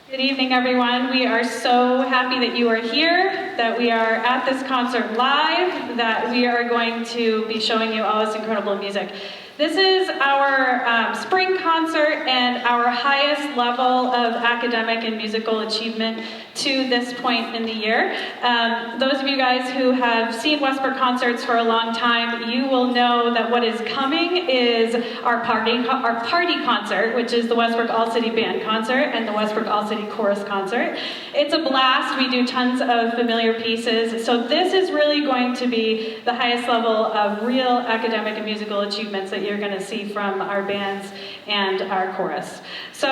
Good evening, everyone. We are so happy that you are here, that we are at this concert live, that we are going to be showing you all this incredible music. This is our spring concert and our highest level of academic and musical achievement to this point in the year. Those of you guys who have seen Westbrook concerts for a long time, you will know that what is coming is our party concert, which is the Westbrook All-City Band concert and the Westbrook All-City Chorus concert. It's a blast. We do tons of familiar pieces. So this is really going to be the highest level of real academic and musical achievements that you're going to see from our bands and our chorus. So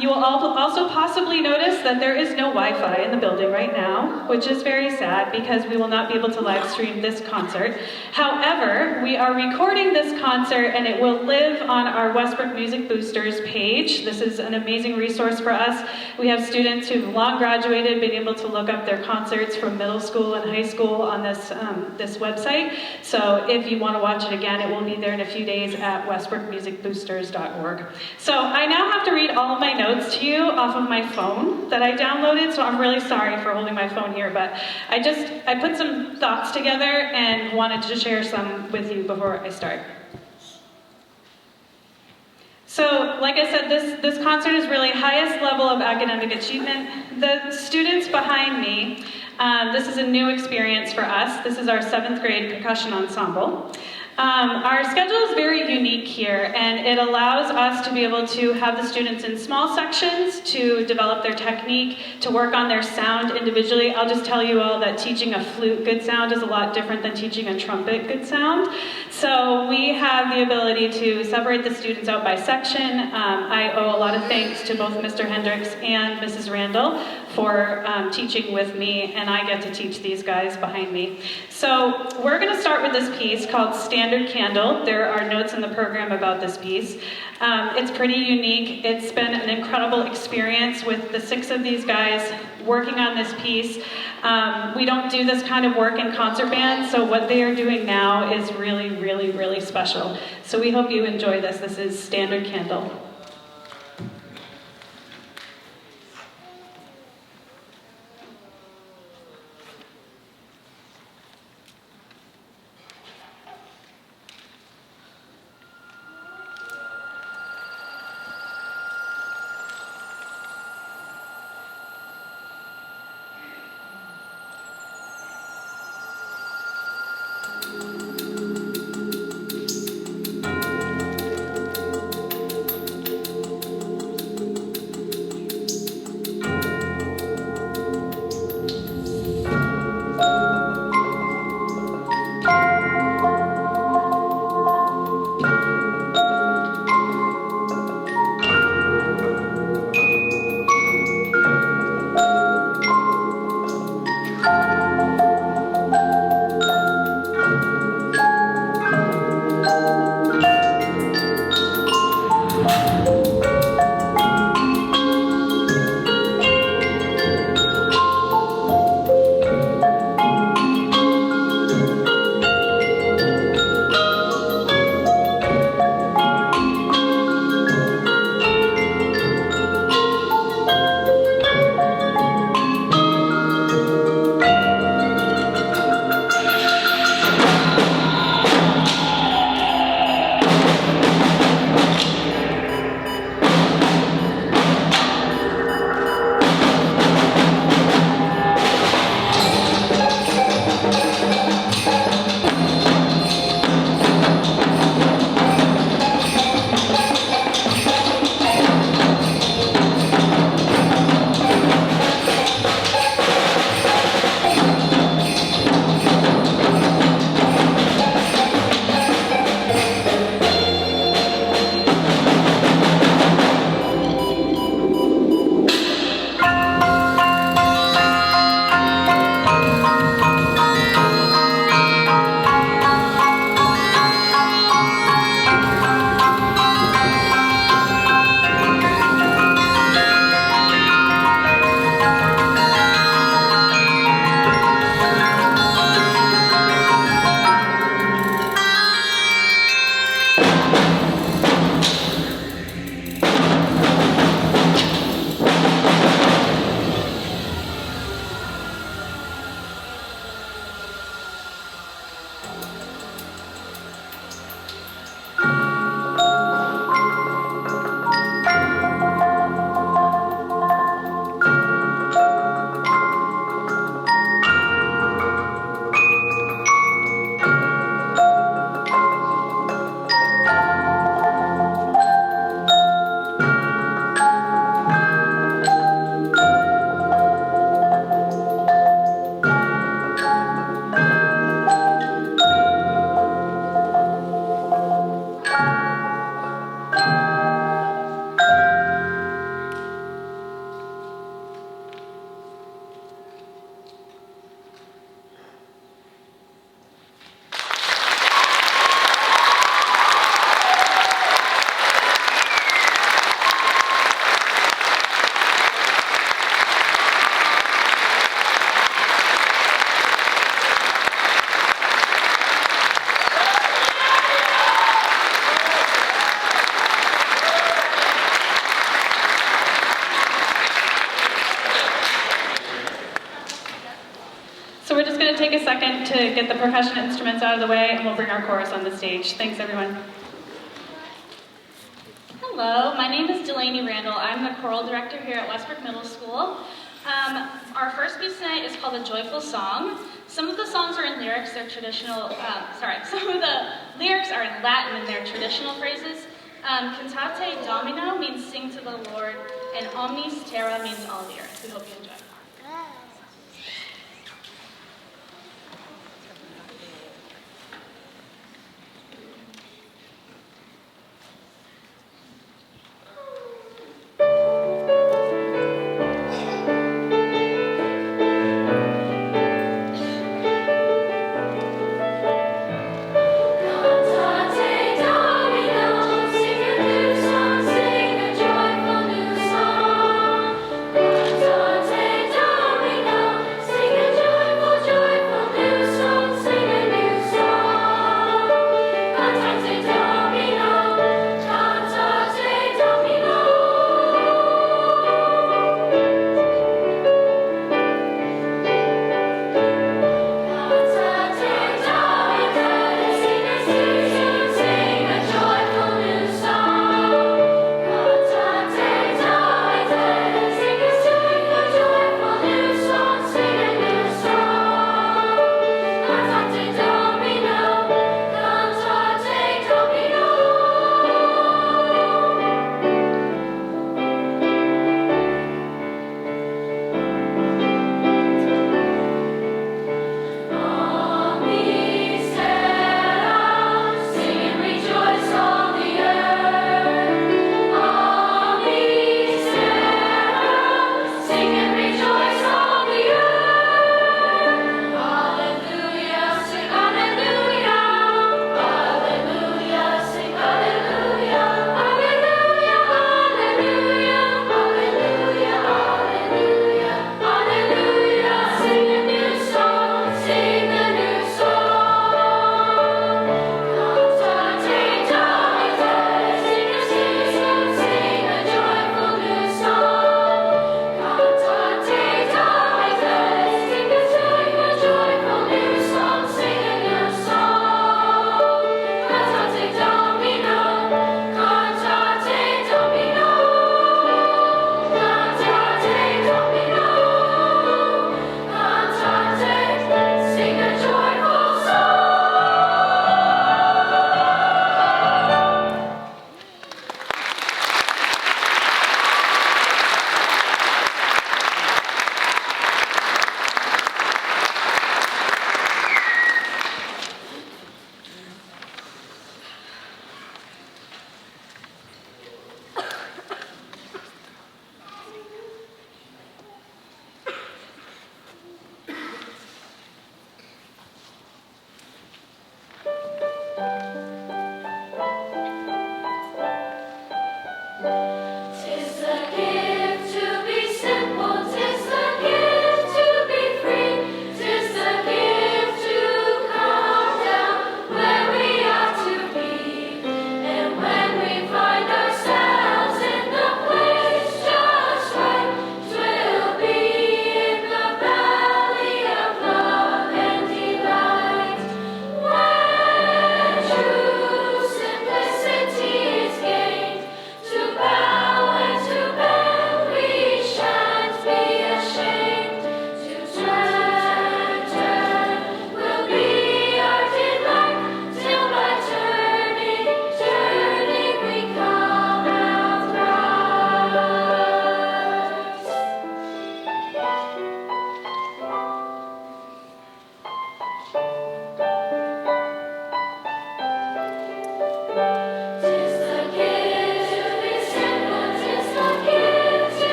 you will also possibly notice that there is no Wi-Fi in the building right now, which is very sad because we will not be able to live stream this concert. However, we are recording this concert and it will live on our Westbrook Music Boosters page. This is an amazing resource for us. We have students who've long graduated, been able to look up their concerts from middle school and high school on this website. So if you want to watch it again, it will be there in a few days at westbrookmusicboosters.org. So I now have to read all of my notes to you off of my phone that I downloaded, so I'm really sorry for holding my phone here, but I put some thoughts together and wanted to share some with you before I start. So, like I said, this concert is really highest level of academic achievement. The students behind me, this is a new experience for us. This is our 7th grade percussion ensemble. Our schedule is very unique here, and it allows us to be able to have the students in small sections to develop their technique, to work on their sound individually. I'll just tell you all that teaching a flute good sound is a lot different than teaching a trumpet good sound. So we have the ability to separate the students out by section. I owe a lot of thanks to both Mr. Hendricks and Mrs. Randall for teaching with me, and I get to teach these guys behind me. So we're going to start with this piece called Standard Candle. There are notes in the program about this piece. It's pretty unique. It's been an incredible experience with the 6 of these guys working on this piece. We don't do this kind of work in concert bands, so what they are doing now is really, really, really special. So we hope you enjoy this. This is Standard Candle. second to get the percussion instruments out of the way, and we'll bring our chorus on the stage. Thanks, everyone. Hello, my name is Delaney Randall. I'm the choral director here at Westbrook Middle School. Our first piece tonight is called A Joyful Song. Some of the songs are in lyrics, they're traditional, some of the lyrics are in Latin and they're traditional phrases. Cantate Domino means sing to the Lord, and Omnis Terra means all the earth. We hope you enjoy. Sing a joyful new song.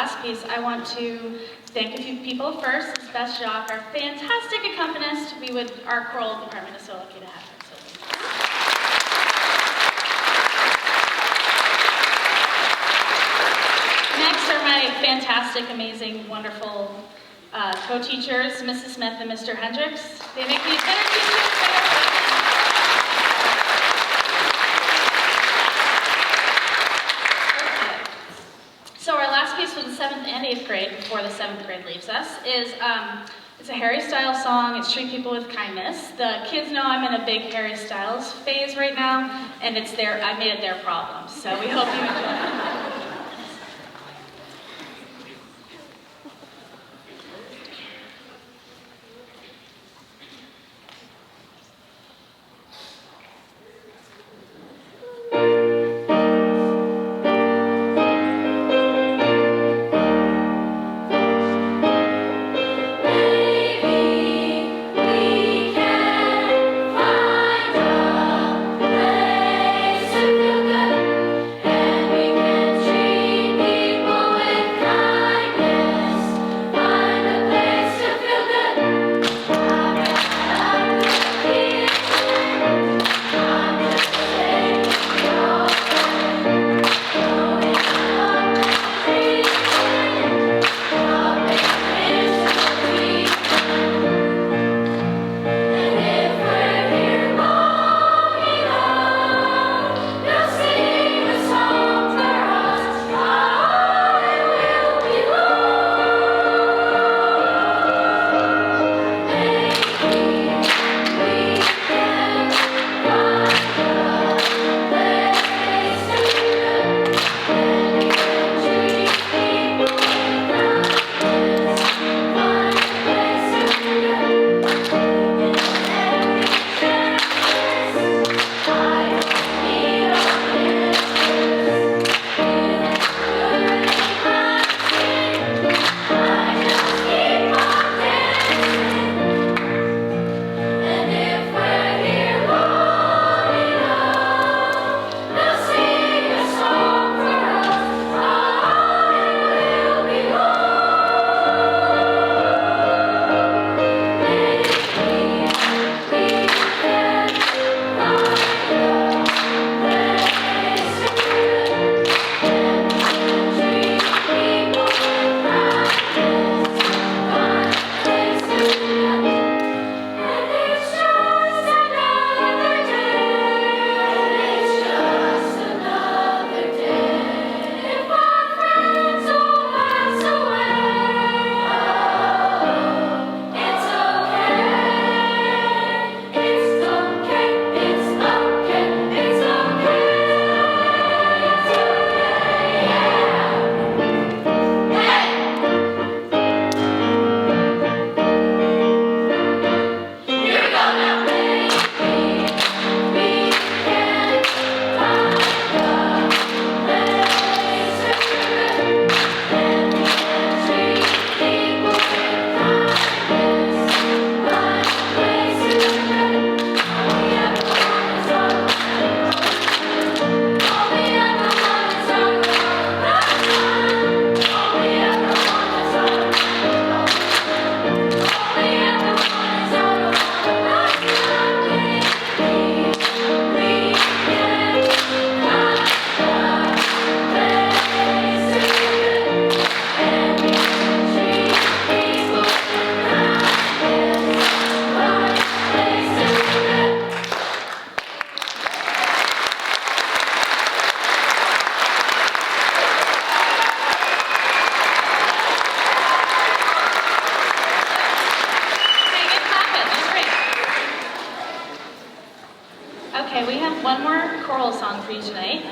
last piece, I want to thank a few people. First, Beth Jacques, our fantastic accompanist. Our choral department is so lucky to have her. So next are my fantastic, amazing, wonderful co-teachers, Mrs. Smith and Mr. Hendricks. They make me better teachers, better. So our last piece for the 7th and 8th grade, before the 7th grade leaves us, is it's a Harry Styles song. It's Treat People with Kindness. The kids know I'm in a big Harry Styles phase right now, and I made it their problem. So we hope you enjoy it. Okay, we have one more choral song for you tonight.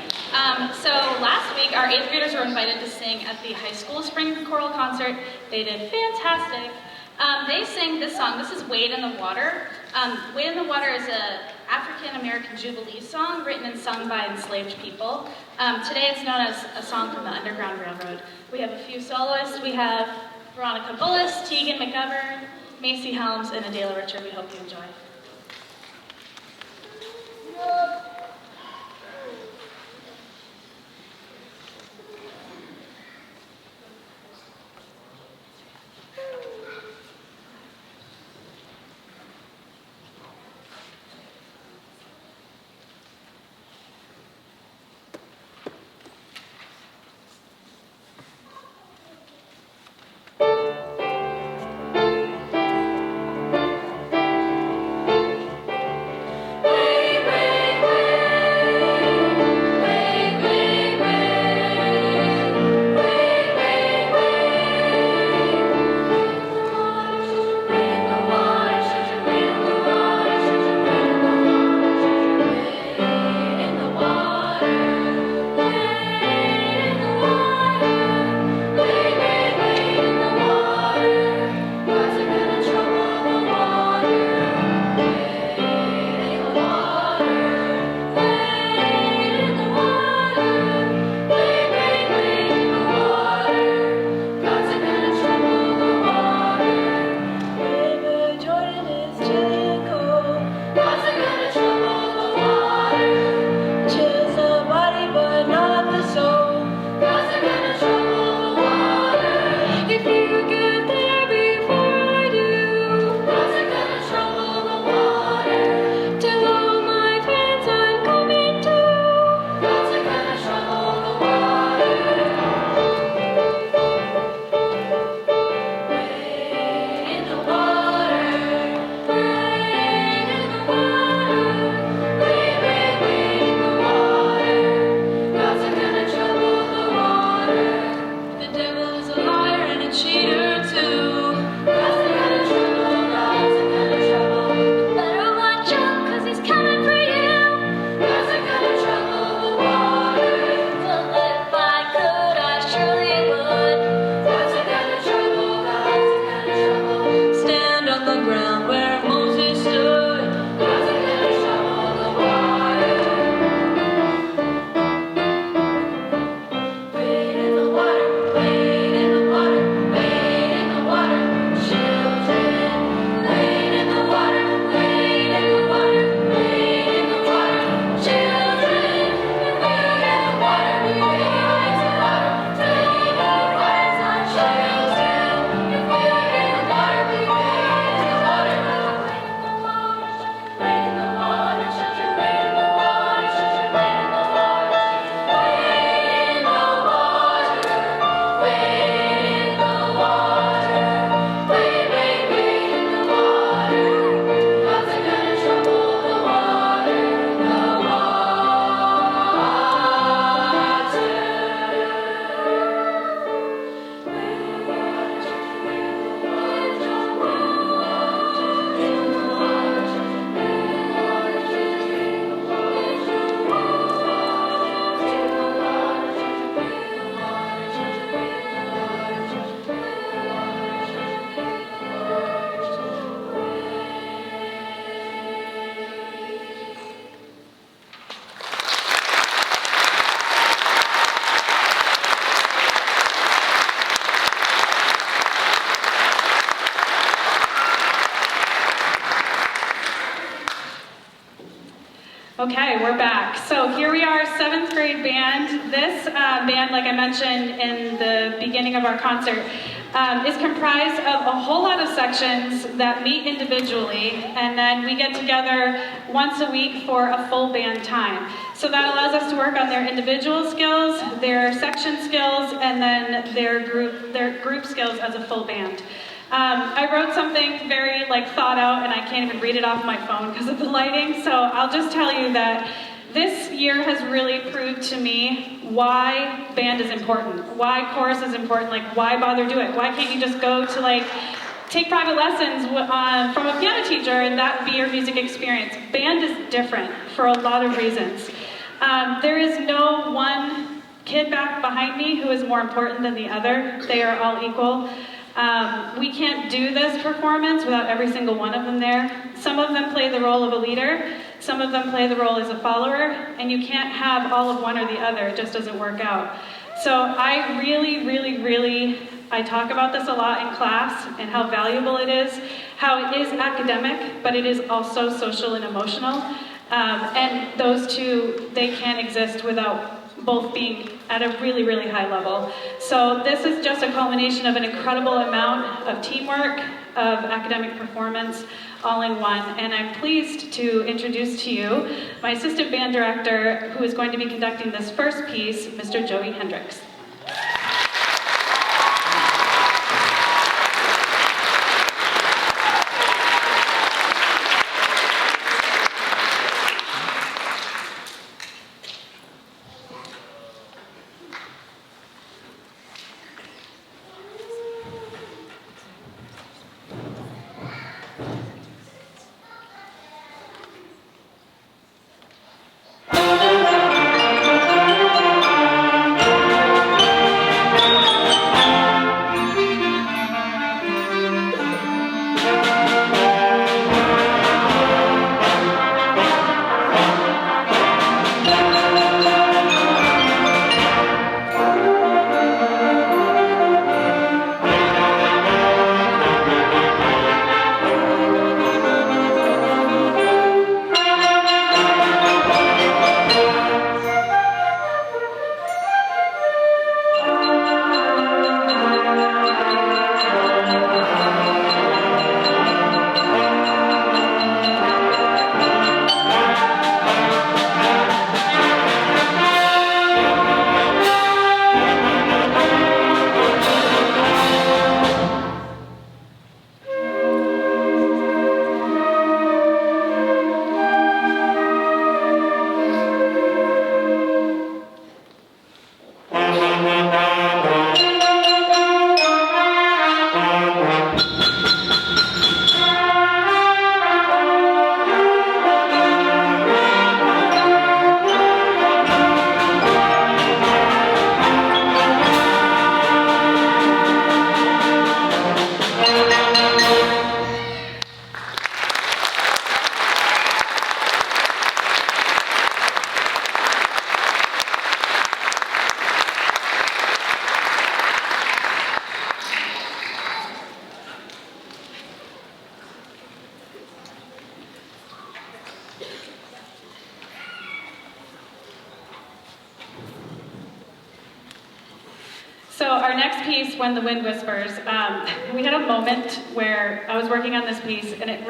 So last week, our 8th graders were invited to sing at the high school spring choral concert. They did fantastic. They sang this song. This is Wade in the Water. Wade in the Water is an African-American Jubilee song written and sung by enslaved people. Today it's known as a song from the Underground Railroad. We have a few soloists. We have Veronica Bullis, Tegan McGovern, Macy Helms, and Adela Richard. We hope you enjoy. Okay, we're back. So here we are, 7th grade band. This band, like I mentioned in the beginning of our concert, is comprised of a whole lot of sections that meet individually, and then we get together once a week for a full band time. So that allows us to work on their individual skills, their section skills, and then their group skills as a full band. I wrote something very thought out, and I can't even read it off my phone because of the lighting, so I'll just tell you that this year has really proved to me why band is important, why chorus is important, why bother do it? Why can't you just go to take private lessons from a piano teacher and that be your music experience? Band is different for a lot of reasons. There is no one kid back behind me who is more important than the other. They are all equal. We can't do this performance without every single one of them there. Some of them play the role of a leader, some of them play the role as a follower, and you can't have all of one or the other. It just doesn't work out. So I really, I talk about this a lot in class and how valuable it is, how it is academic, but it is also social and emotional. And those two, they can't exist without both being at a really high level. So this is just a culmination of an incredible amount of teamwork, of academic performance, all in one. And I'm pleased to introduce to you my assistant band director, who is going to be conducting this first piece, Mr. Joey Hendricks. So our next piece, When the Wind Whispers, we had a moment where I was working on this piece and it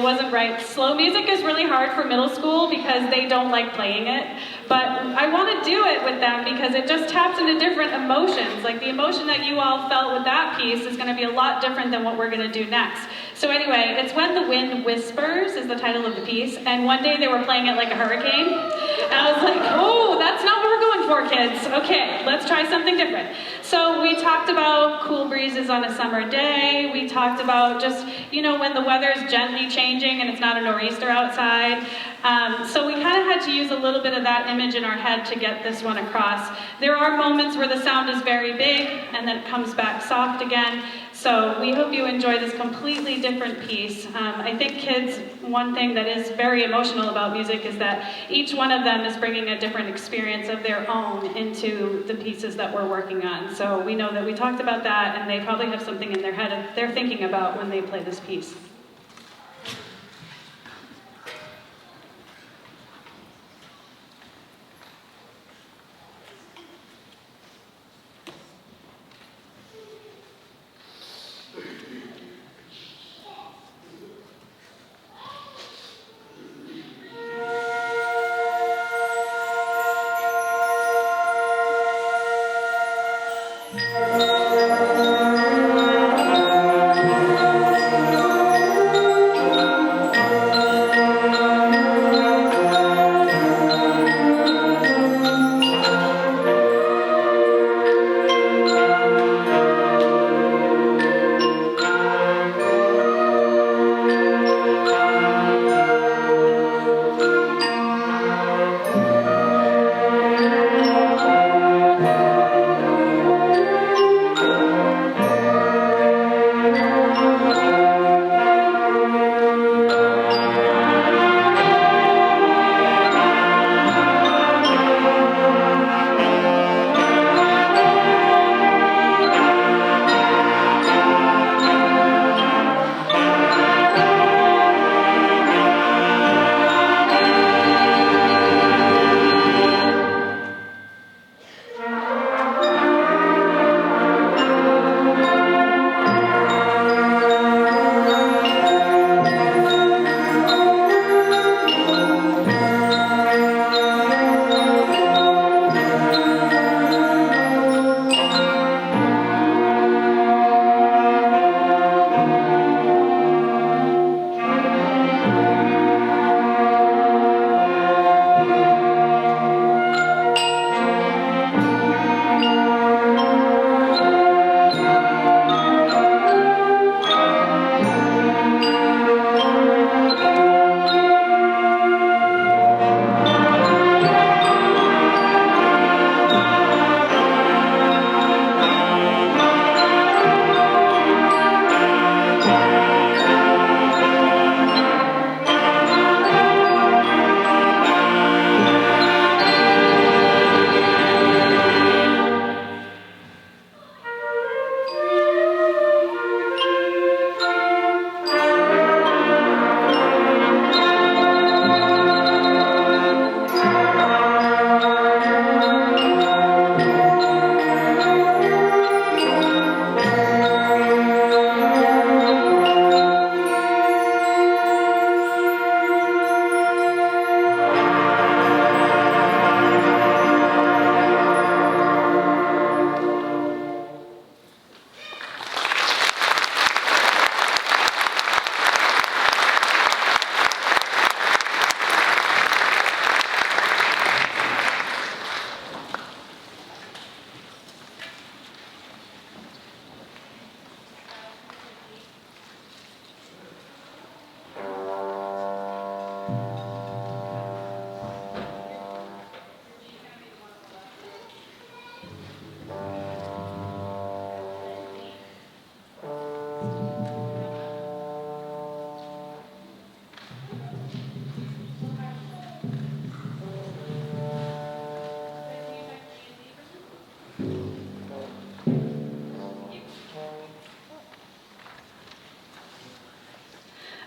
wasn't right. Slow music is really hard for middle school because they don't like playing it. But I want to do it with them because it just taps into different emotions. Like the emotion that you all felt with that piece is going to be a lot different than what we're going to do next. So anyway, it's When the Wind Whispers is the title of the piece. And one day they were playing it like a hurricane. And I was like, oh, that's not what we're going for, kids. Okay, let's try something different. So we talked about cool breezes on a summer day. We talked about just, when the weather's gently changing and it's not a nor'easter outside. So we kind of had to use a little bit of that image in our head to get this one across. There are moments where the sound is very big and then it comes back soft again. So we hope you enjoy this completely different piece. I think kids, one thing that is very emotional about music is that each one of them is bringing a different experience of their own into the pieces that we're working on. So we know that we talked about that, and they probably have something in their head they're thinking about when they play this piece.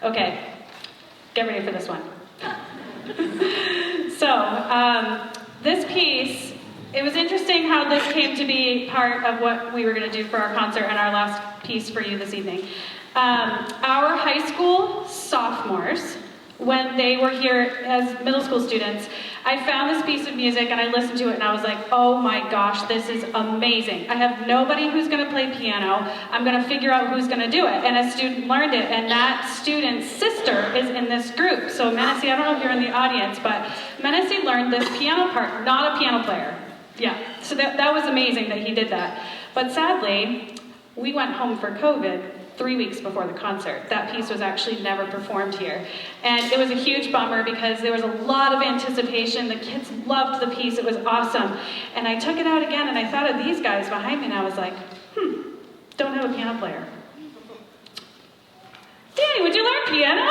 Okay, get ready for this one. This piece, it was interesting how this came to be part of what we were going to do for our concert and our last piece for you this evening. Our high school sophomores, when they were here as middle school students, I found this piece of music and I listened to it and I was like, oh my gosh, this is amazing. I have nobody who's going to play piano. I'm going to figure out who's going to do it. And a student learned it, and that student's sister is in this group. So Menacey, I don't know if you're in the audience, but Menacey learned this piano part, not a piano player. Yeah, so that was amazing that he did that. But sadly, we went home for COVID 3 weeks before the concert. That piece was actually never performed here. And it was a huge bummer because there was a lot of anticipation. The kids loved the piece. It was awesome. And I took it out again and I thought of these guys behind me and I was like, don't have a piano player. Danny, would you learn piano?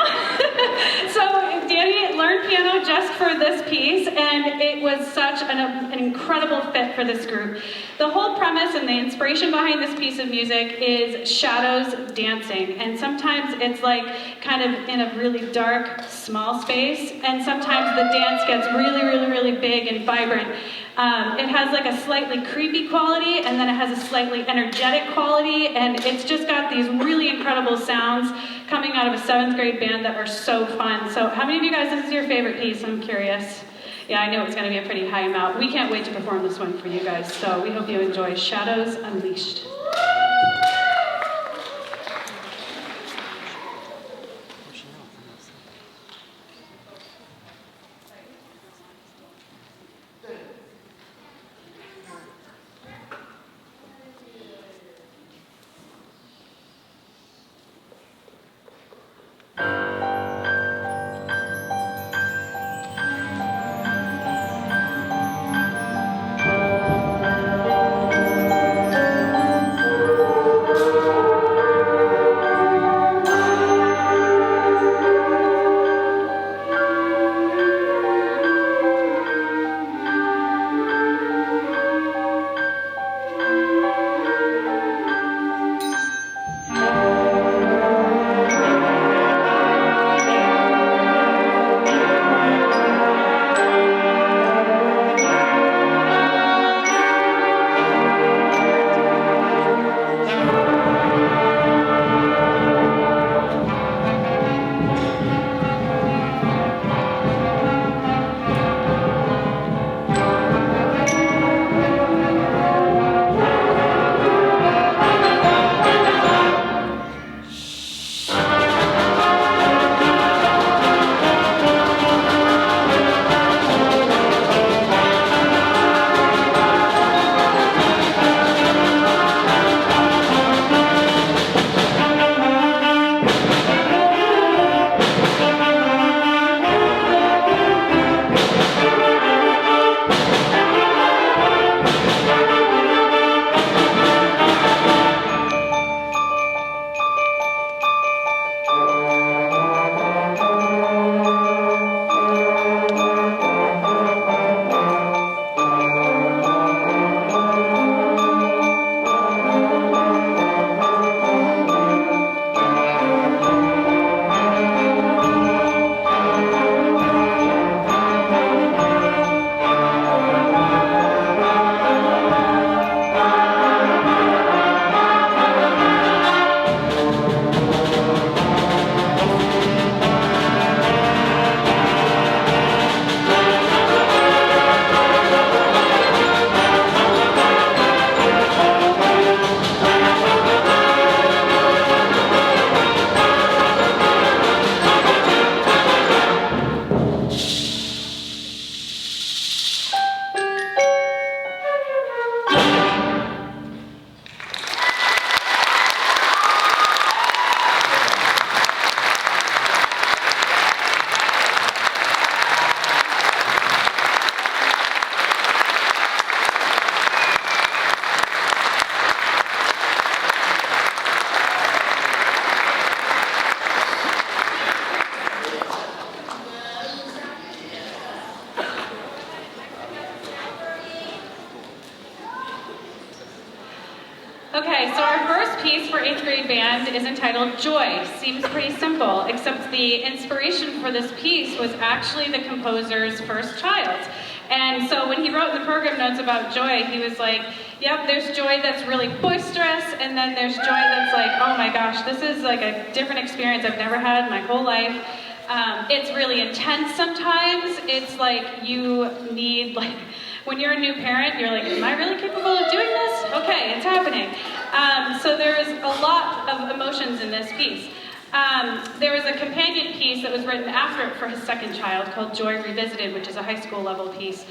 So Danny learned piano just for this piece, and it was such an incredible fit for this group. The whole premise and the inspiration behind this piece of music is shadows dancing, and sometimes it's like kind of in a really dark, small space, and sometimes the dance gets really, really, really big and vibrant. It has like a slightly creepy quality, and then it has a slightly energetic quality, and it's just got these really incredible sounds coming out of a 7th grade band that are so fun. So how many of you guys, this is your favorite piece? I'm curious. Yeah, I know it's going to be a pretty high amount. We can't wait to perform this one for you guys, so we hope you enjoy Shadows Unleashed. 8th grade band is entitled Joy. Seems pretty simple, except the inspiration for this piece was actually the composer's first child. And so when he wrote in the program notes about joy, he was like, yep, there's joy that's really boisterous, and then there's joy that's like, oh my gosh, this is like a different experience I've never had in my whole life. It's really intense sometimes. It's like you need, like, when you're a new parent, you're like, am I really capable of doing this? Okay, it's happening. So there's a lot of emotions in this piece. There was a companion piece that was written after it for his second child called Joy Revisited, which is a high school level piece.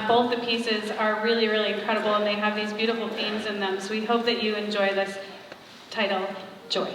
Both the pieces are really, really incredible, and they have these beautiful themes in them. So we hope that you enjoy this title, Joy.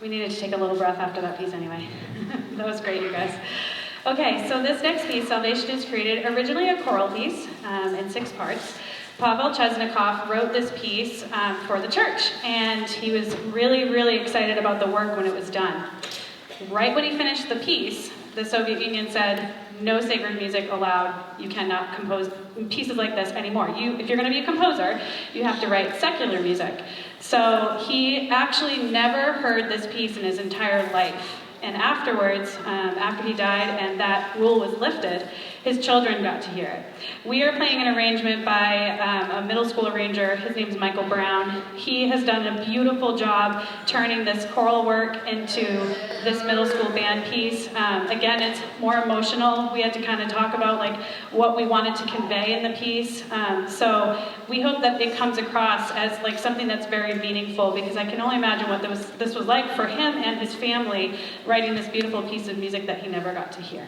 We needed to take a little breath after that piece anyway. That was great, you guys. Okay, so this next piece, Salvation is Created, originally a choral piece in 6 parts, Pavel Chesnikov wrote this piece for the church, and he was really, really excited about the work when it was done. Right when he finished the piece, the Soviet Union said, no sacred music allowed. You cannot compose pieces like this anymore. If you're going to be a composer, you have to write secular music. So he actually never heard this piece in his entire life. And afterwards, after he died and that rule was lifted, his children got to hear it. We are playing an arrangement by a middle school arranger. His name's Michael Brown. He has done a beautiful job turning this choral work into this middle school band piece. Again, it's more emotional. We had to kind of talk about like what we wanted to convey in the piece. So we hope that it comes across as like something that's very meaningful, because I can only imagine what this was like for him and his family, writing this beautiful piece of music that he never got to hear.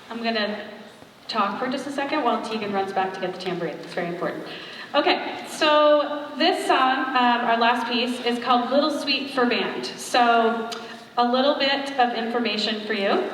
I'm going to talk for just a second while Tegan runs back to get the tambourine. It's very important. Okay, so this song, our last piece, is called Little Suite for Band. So a little bit of information for you.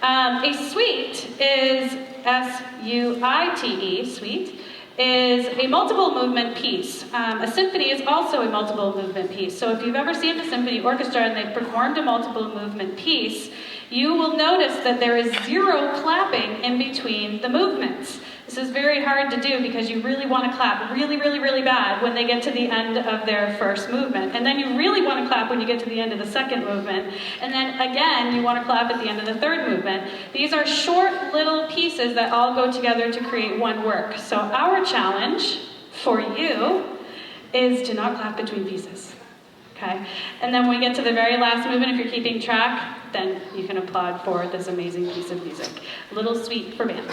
A suite is S-U-I-T-E, suite, is a multiple movement piece. A symphony is also a multiple movement piece. So if you've ever seen a symphony orchestra and they've performed a multiple movement piece, you will notice that there is zero clapping in between the movements. This is very hard to do because you really want to clap really, really, really bad when they get to the end of their first movement. And then you really want to clap when you get to the end of the second movement. And then again, you want to clap at the end of the third movement. These are short little pieces that all go together to create one work. So our challenge for you is to not clap between pieces. Okay? And then when we get to the very last movement, if you're keeping track, then you can applaud for this amazing piece of music. A little suite for band.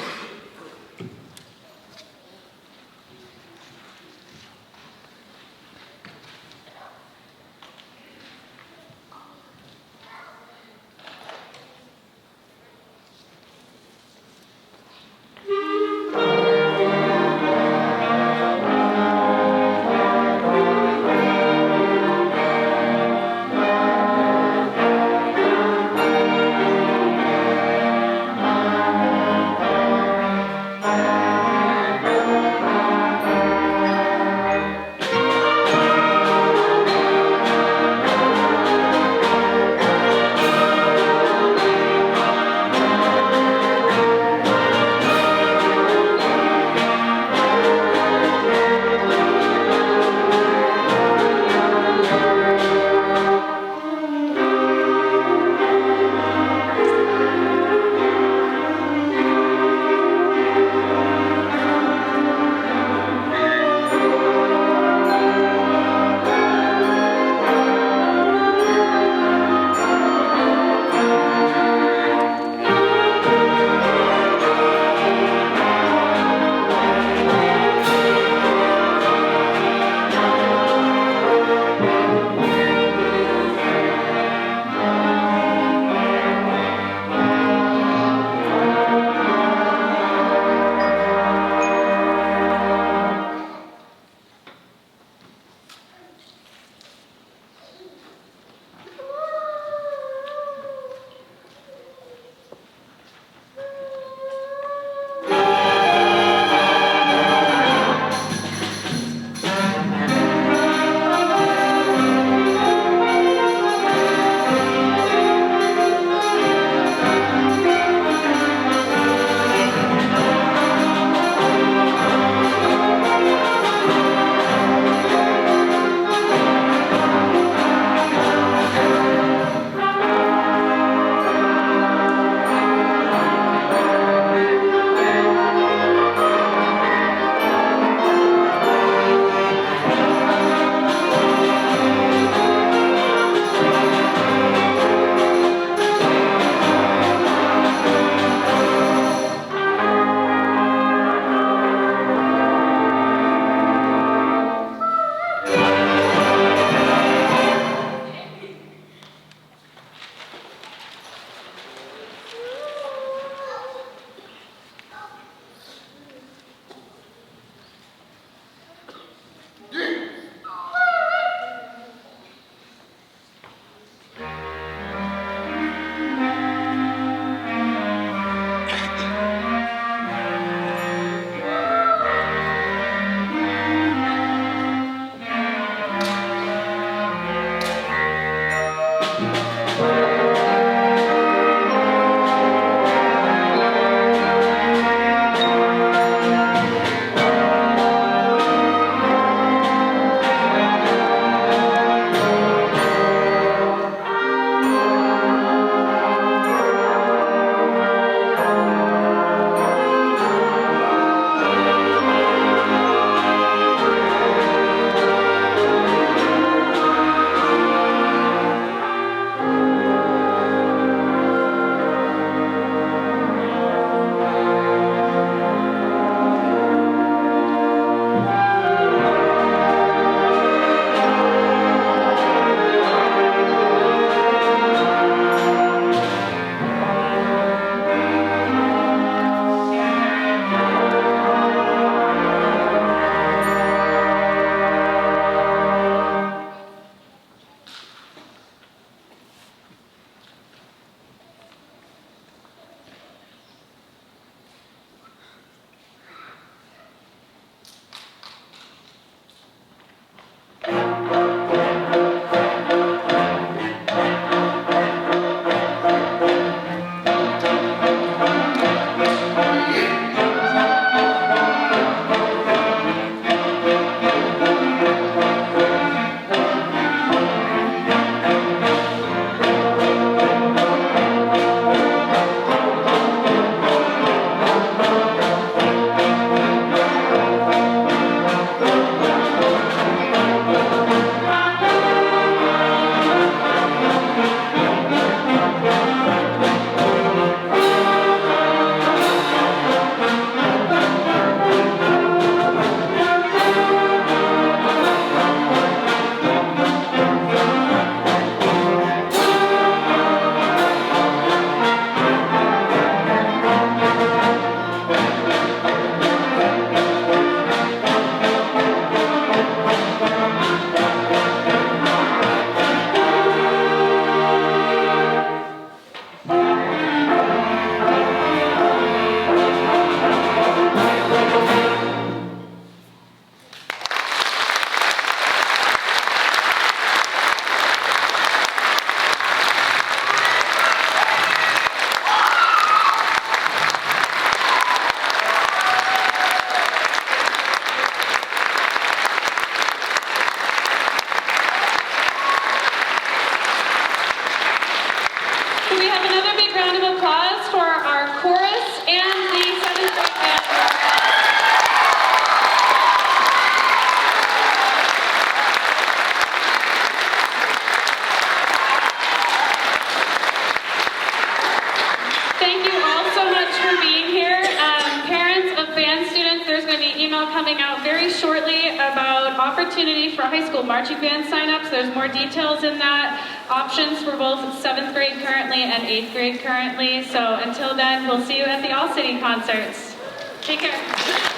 email coming out very shortly about opportunity for high school marching band signups. There's more details in that. Options for both 7th grade currently and 8th grade currently. So until then, we'll see you at the All City concerts. Take care.